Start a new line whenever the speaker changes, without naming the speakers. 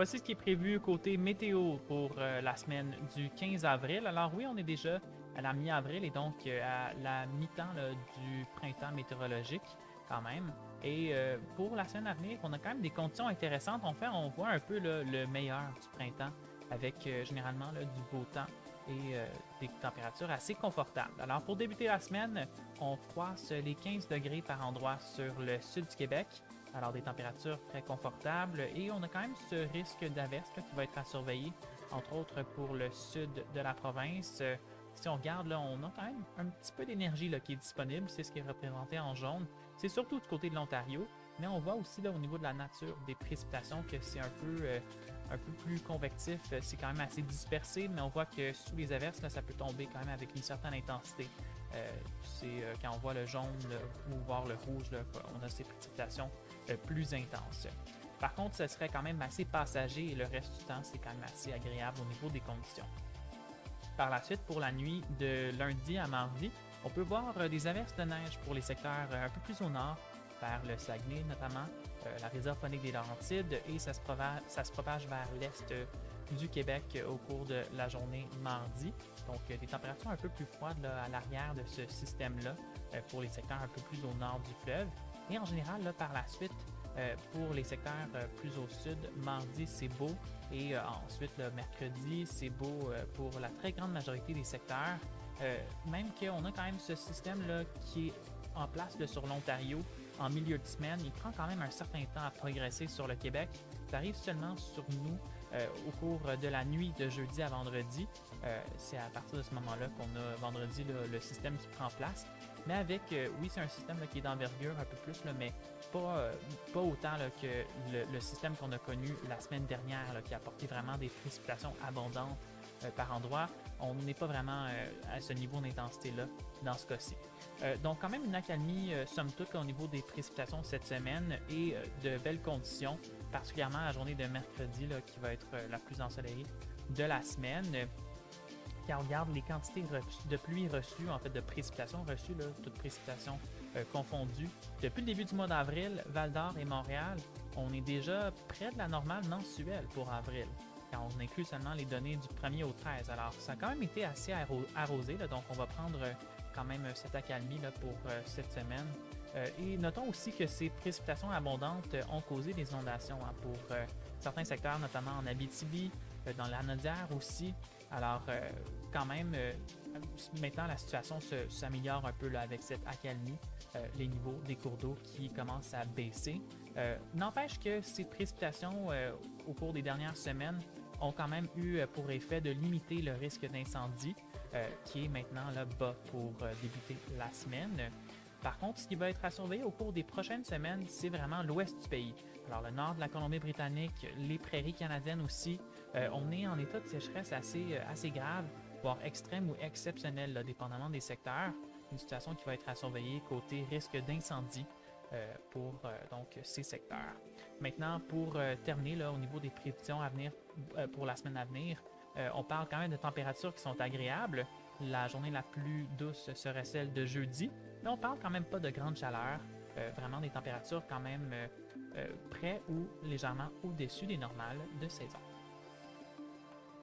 Voici ce qui est prévu côté météo pour la semaine du 15 avril. Alors oui, on est déjà à la mi-avril et donc à la mi-temps là, du printemps météorologique quand même. Et pour la semaine à venir, on a quand même des conditions intéressantes. On voit un peu là, le meilleur du printemps avec généralement là, du beau temps et des températures assez confortables. Alors pour débuter la semaine, on froisse les 15 degrés par endroit sur le sud du Québec. Alors des températures très confortables et on a quand même ce risque d'averse qui va être à surveiller, entre autres pour le sud de la province. Si on regarde, là, on a quand même un petit peu d'énergie là, qui est disponible, c'est ce qui est représenté en jaune. C'est surtout du côté de l'Ontario, mais on voit aussi là, au niveau de la nature des précipitations que c'est un peu plus convectif, c'est quand même assez dispersé, mais on voit que sous les averses, là, ça peut tomber quand même avec une certaine intensité. Quand on voit le jaune ou voir le rouge, là, on a ces précipitations plus intenses. Par contre, ce serait quand même assez passager et le reste du temps, c'est quand même assez agréable au niveau des conditions. Par la suite, pour la nuit de lundi à mardi, on peut voir des averses de neige pour les secteurs un peu plus au nord, vers le Saguenay notamment, la réserve faunique des Laurentides, et ça se propage vers l'est du Québec au cours de la journée mardi. Donc, des températures un peu plus froides là, à l'arrière de ce système-là pour les secteurs un peu plus au nord du fleuve. Et en général, là, par la suite, pour les secteurs plus au sud, mardi, c'est beau. Et ensuite, le mercredi, c'est beau pour la très grande majorité des secteurs. Même qu'on a quand même ce système-là qui est en place là, sur l'Ontario en milieu de semaine. Il prend quand même un certain temps à progresser sur le Québec. Ça arrive seulement sur nous au cours de la nuit de jeudi à vendredi. C'est à partir de ce moment-là qu'on a vendredi le système qui prend place. Mais avec, oui, c'est un système là, qui est d'envergure un peu plus, là, mais pas autant là, que le système qu'on a connu la semaine dernière, là, qui a apporté vraiment des précipitations abondantes par endroit. On n'est pas vraiment à ce niveau d'intensité-là dans ce cas-ci. Donc quand même une accalmie, somme toute, là, au niveau des précipitations cette semaine et de belles conditions, particulièrement la journée de mercredi là, qui va être la plus ensoleillée de la semaine. Quand on regarde les quantités de pluie reçues, en fait de précipitations reçues, là, toutes précipitations confondues, depuis le début du mois d'avril, Val-d'Or et Montréal, on est déjà près de la normale mensuelle pour avril, quand on inclut seulement les données du 1er au 13. Alors, ça a quand même été assez arrosé, là, donc on va prendre quand même cette accalmie là, pour cette semaine. Et notons aussi que ces précipitations abondantes ont causé des inondations hein, pour certains secteurs, notamment en Abitibi, dans la Lanaudière aussi. Alors, quand même, maintenant, la situation s'améliore un peu là, avec cette accalmie, les niveaux des cours d'eau qui commencent à baisser. N'empêche que ces précipitations au cours des dernières semaines ont quand même eu pour effet de limiter le risque d'incendie, qui est maintenant là, bas pour débuter la semaine. Par contre, ce qui va être à surveiller au cours des prochaines semaines, c'est vraiment l'ouest du pays. Alors, le nord de la Colombie-Britannique, les prairies canadiennes aussi, on est en état de sécheresse assez grave, voire extrême ou exceptionnel, là, dépendamment des secteurs. Une situation qui va être à surveiller côté risque d'incendie pour donc ces secteurs. Maintenant, pour terminer, là, au niveau des prévisions à venir pour la semaine à venir, on parle quand même de températures qui sont agréables. La journée la plus douce serait celle de jeudi, mais on parle quand même pas de grande chaleur, vraiment des températures quand même près ou légèrement au-dessus des normales de saison.